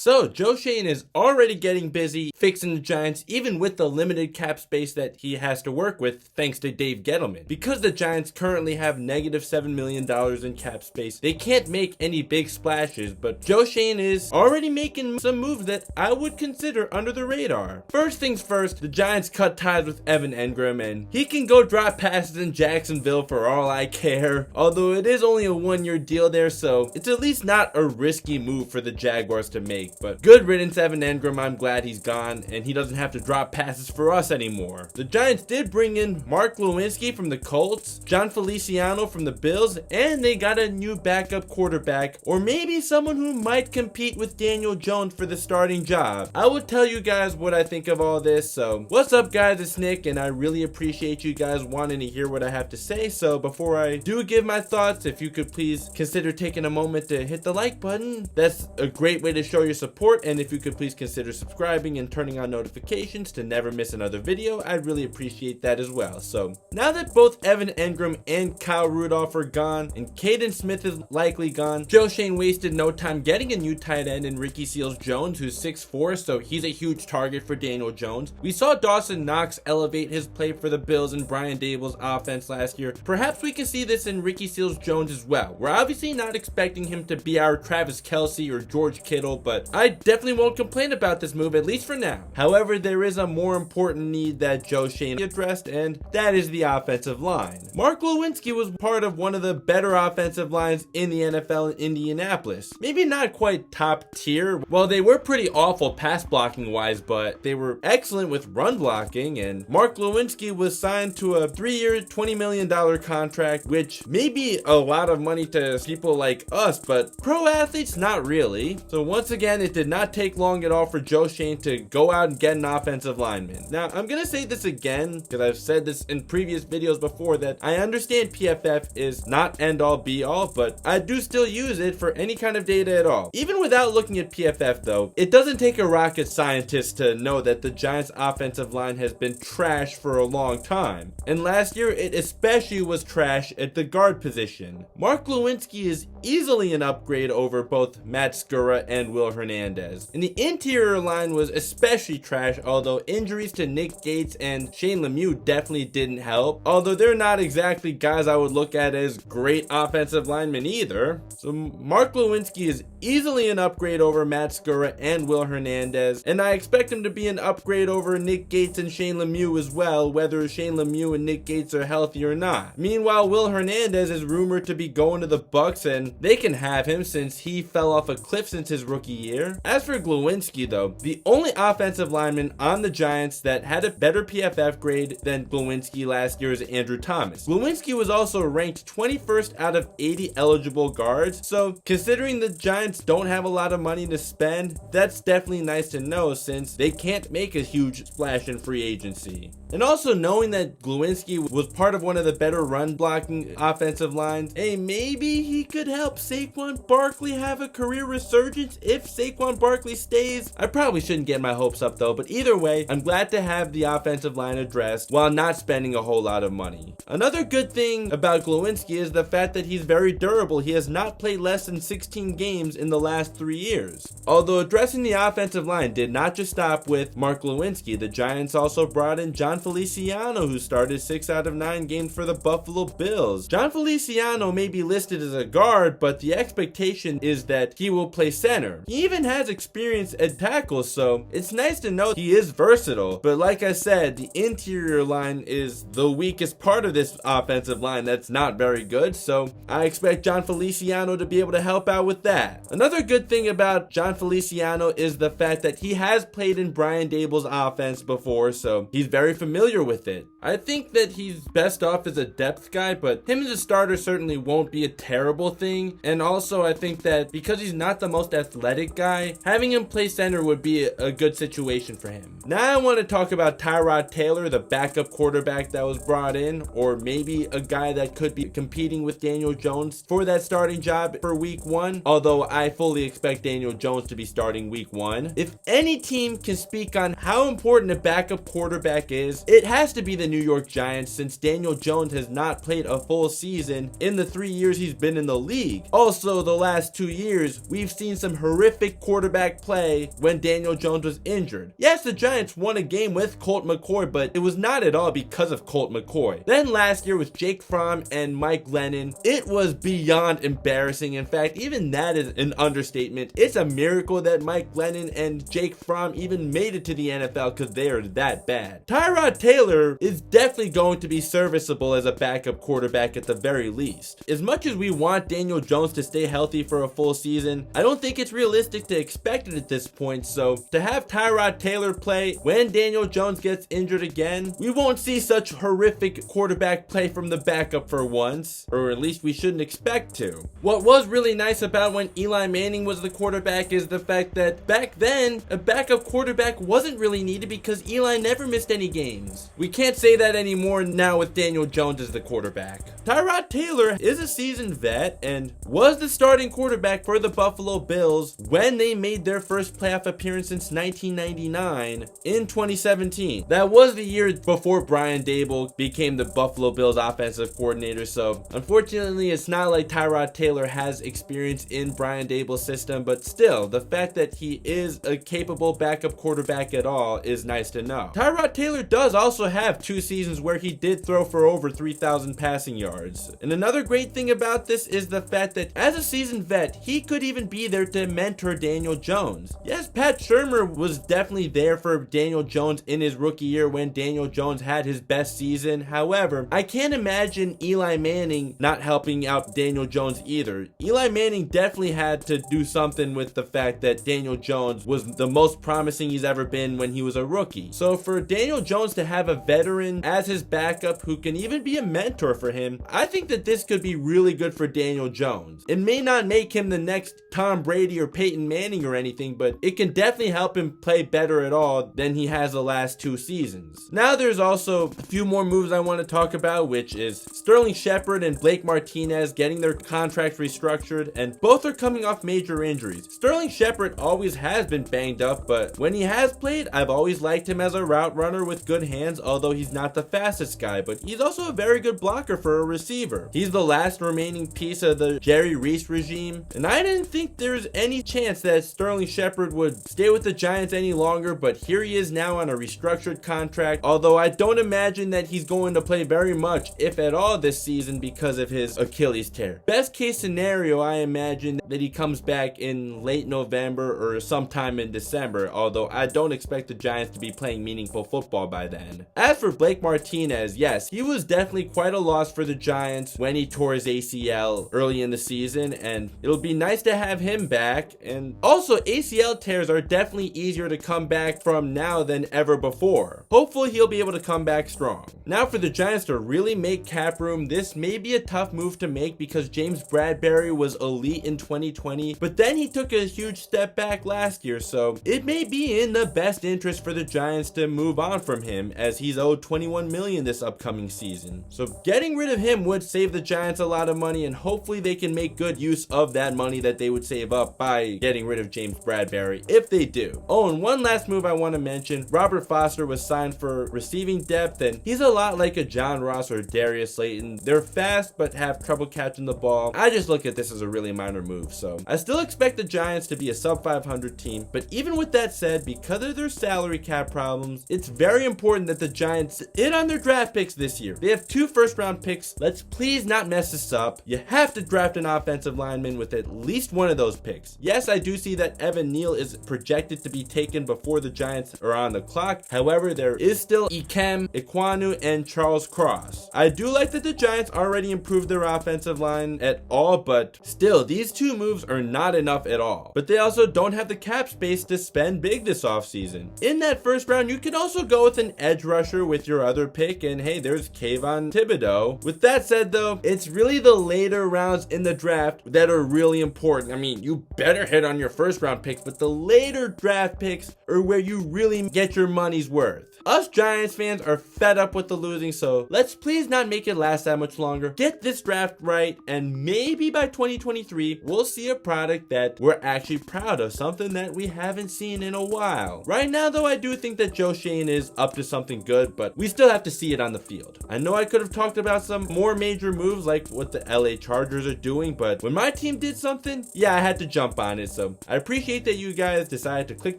So Joe Schoen is already getting busy fixing the Giants, even with the limited cap space that he has to work with thanks to Dave Gettleman. Because the Giants currently have negative $7 million in cap space, they can't make any big splashes, but Joe Schoen is already making some moves that I would consider under the radar. First things first, the Giants cut ties with Evan Engram, and he can go drop passes in Jacksonville for all I care, although it is only a 1-year deal there, so it's at least not a risky move for the Jaguars to make. But good riddance, Evan Engram. I'm glad he's gone and he doesn't have to drop passes for us anymore. The Giants did bring in Mark Glowinski from the Colts, John Feliciano from the Bills, and they got a new backup quarterback, or maybe someone who might compete with Daniel Jones for the starting job. I will tell you guys what I think of all this. So what's up, guys? It's Nick, and I really appreciate you guys wanting to hear what I have to say. So before I do give my thoughts, if you could please consider taking a moment to hit the like button. That's a great way to show your support, and if you could please consider subscribing and turning on notifications to never miss another video, I'd really appreciate that as well. So now that both Evan Engram and Kyle Rudolph are gone and Caden Smith is likely gone, Joe Schoen wasted no time getting a new tight end in Ricky Seals-Jones, who's 6'4", so he's a huge target for Daniel Jones. We saw Dawson Knox elevate his play for the Bills and Brian Daboll's offense last year. Perhaps we can see this in Ricky Seals-Jones as well. We're obviously not expecting him to be our Travis Kelce or George Kittle, but I definitely won't complain about this move, at least for now. However, there is a more important need that Joe Schoen addressed, and that is the offensive line. Mark Glowinski was part of one of the better offensive lines in the NFL in Indianapolis. Maybe not quite top tier. Well, they were pretty awful pass blocking wise, but they were excellent with run blocking, and Mark Glowinski was signed to a 3-year, $20 million contract, which may be a lot of money to people like us, but pro athletes, not really. So once again, it did not take long at all for Joe Schoen to go out and get an offensive lineman. Now, I'm going to say this again, because I've said this in previous videos before, that I understand PFF is not end all be all, but I do still use it for any kind of data at all. Even without looking at PFF though, it doesn't take a rocket scientist to know that the Giants offensive line has been trash for a long time. And last year, it especially was trash at the guard position. Mark Glowinski is easily an upgrade over both Matt Skura and Will Hernandez. And the interior line was especially trash, although injuries to Nick Gates and Shane Lemieux definitely didn't help, although they're not exactly guys I would look at as great offensive linemen either. So Mark Glowinski is easily an upgrade over Matt Skura and Will Hernandez, and I expect him to be an upgrade over Nick Gates and Shane Lemieux as well, whether Shane Lemieux and Nick Gates are healthy or not. Meanwhile, Will Hernandez is rumored to be going to the Bucks, and they can have him since he fell off a cliff since his rookie year. As for Glowinski though, the only offensive lineman on the Giants that had a better PFF grade than Glowinski last year is Andrew Thomas. Glowinski was also ranked 21st out of 80 eligible guards, so considering the Giants don't have a lot of money to spend, that's definitely nice to know since they can't make a huge splash in free agency. And also knowing that Glowinski was part of one of the better run blocking offensive lines, hey, maybe he could help Saquon Barkley have a career resurgence if Saquon Barkley stays. I probably shouldn't get my hopes up though, but either way, I'm glad to have the offensive line addressed while not spending a whole lot of money. Another good thing about Glowinski is the fact that he's very durable. He has not played less than 16 games in the last 3 years. Although addressing the offensive line did not just stop with Mark Glowinski, the Giants also brought in John Feliciano, who started 6 out of 9 games for the Buffalo Bills. John Feliciano may be listed as a guard, but the expectation is that he will play center. He even has experience at tackle, so it's nice to know he is versatile. But like I said, the interior line is the weakest part of this offensive line that's not very good, so I expect John Feliciano to be able to help out with that. Another good thing about John Feliciano is the fact that he has played in Brian Daboll's offense before, so he's very familiar with it. I think that he's best off as a depth guy, but him as a starter certainly won't be a terrible thing. And also I think that because he's not the most athletic guy, having him play center would be a good situation for him. Now I want to talk about Tyrod Taylor, the backup quarterback that was brought in, or maybe a guy that could be competing with Daniel Jones for that starting job for week 1, although I fully expect Daniel Jones to be starting week 1. If any team can speak on how important a backup quarterback is, it has to be the New York Giants, since Daniel Jones has not played a full season in the 3 years he's been in the league. Also, the last 2 years, we've seen some horrific perfect quarterback play when Daniel Jones was injured. Yes, the Giants won a game with Colt McCoy, but it was not at all because of Colt McCoy. Then last year with Jake Fromm and Mike Glennon, it was beyond embarrassing. In fact, even that is an understatement. It's a miracle that Mike Glennon and Jake Fromm even made it to the NFL because they are that bad. Tyrod Taylor is definitely going to be serviceable as a backup quarterback at the very least. As much as we want Daniel Jones to stay healthy for a full season, I don't think it's realistic to expect it at this point, so to have Tyrod Taylor play when Daniel Jones gets injured again, we won't see such horrific quarterback play from the backup for once, or at least we shouldn't expect to. What was really nice about when Eli Manning was the quarterback is the fact that back then, a backup quarterback wasn't really needed because Eli never missed any games. We can't say that anymore now with Daniel Jones as the quarterback. Tyrod Taylor is a seasoned vet and was the starting quarterback for the Buffalo Bills when they made their first playoff appearance since 1999 in 2017. That was the year before Brian Daboll became the Buffalo Bills offensive coordinator, so unfortunately it's not like Tyrod Taylor has experience in Brian Daboll's system, but still, the fact that he is a capable backup quarterback at all is nice to know. Tyrod Taylor does also have 2 seasons where he did throw for over 3,000 passing yards. And another great thing about this is the fact that as a seasoned vet, he could even be there to mentor Daniel Jones. Yes, Pat Shurmur was definitely there for Daniel Jones in his rookie year when Daniel Jones had his best season. However, I can't imagine Eli Manning not helping out Daniel Jones either. Eli Manning definitely had to do something with the fact that Daniel Jones was the most promising he's ever been when he was a rookie. So for Daniel Jones to have a veteran as his backup who can even be a mentor for him, I think that this could be really good for Daniel Jones. It may not make him the next Tom Brady or Peyton Manning or anything, but it can definitely help him play better at all than he has the last 2 seasons. Now there's also a few more moves I want to talk about, which is Sterling Shepard and Blake Martinez getting their contracts restructured, and both are coming off major injuries. Sterling Shepard always has been banged up, but when he has played, I've always liked him as a route runner with good hands, although he's not the fastest guy, but he's also a very good blocker for a receiver. He's the last remaining piece of the Jerry Reese regime, and I didn't think there's any chance that Sterling Shepard would stay with the Giants any longer, but here he is now on a restructured contract, although I don't imagine that he's going to play very much, if at all, this season because of his Achilles tear. Best case scenario, I imagine that he comes back in late November or sometime in December, although I don't expect the Giants to be playing meaningful football by then. As for Blake Martinez, yes, he was definitely quite a loss for the Giants when he tore his ACL early in the season, and it'll be nice to have him back. And also, ACL tears are definitely easier to come back from now than ever before. Hopefully he'll be able to come back strong. Now for the Giants to really make cap room, this may be a tough move to make because James Bradberry was elite in 2020, but then he took a huge step back last year, so it may be in the best interest for the Giants to move on from him as he's owed $21 million this upcoming season. So getting rid of him would save the Giants a lot of money, and hopefully they can make good use of that money that they would save up by getting rid of James Bradberry if they do. Oh, and one last move I want to mention, Robert Foster was signed for receiving depth, and he's a lot like a John Ross or Darius Slayton. They're fast but have trouble catching the ball. I just look at this as a really minor move, so I still expect the Giants to be a sub 500 team, but even with that said, because of their salary cap problems, it's very important that the Giants hit on their draft picks this year. They have 2 first-round picks. Let's please not mess this up. You have to draft an offensive lineman with at least one of those picks. Yes, I do see that Evan Neal is projected to be taken before the Giants are on the clock. However, there is still Ikem Ekwonu and Charles Cross. I do like that the Giants already improved their offensive line at all, but still, these 2 moves are not enough at all. But they also don't have the cap space to spend big this offseason. In that first round, you could also go with an edge rusher with your other pick, and hey, there's Kayvon Thibodeau. With that said though, it's really the later rounds in the draft that are really important. I mean, you better hit on your first round picks, but the later draft picks are where you really get your money's worth. Us Giants fans are fed up with the losing, so let's please not make it last that much longer. Get this draft right, and maybe by 2023, we'll see a product that we're actually proud of, something that we haven't seen in a while. Right now though, I do think that Joe Schoen is up to something good, but we still have to see it on the field. I know I could have talked about some more major moves like what the LA Chargers are doing, but when my team did something, yeah, I had to jump on it. So So I appreciate that you guys decided to click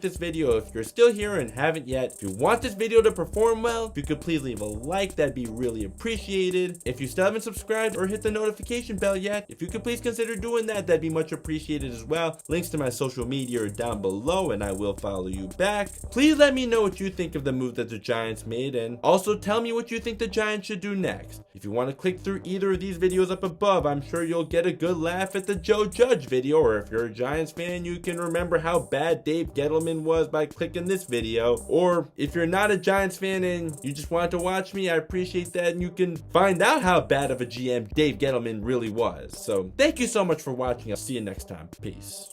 this video. If you're still here and haven't yet, if you want this video to perform well, if you could please leave a like, that'd be really appreciated. If you still haven't subscribed or hit the notification bell yet, if you could please consider doing that, that'd be much appreciated as well. Links to my social media are down below and I will follow you back. Please let me know what you think of the move that the Giants made, and also tell me what you think the Giants should do next. If you want to click through either of these videos up above, I'm sure you'll get a good laugh at the Joe Judge video, or if you're a Giants fan, you can remember how bad Dave Gettleman was by clicking this video. Or if you're not a Giants fan and you just want to watch me, I appreciate that, and you can find out how bad of a GM Dave Gettleman really was. So thank you so much for watching. I'll see you next time. Peace.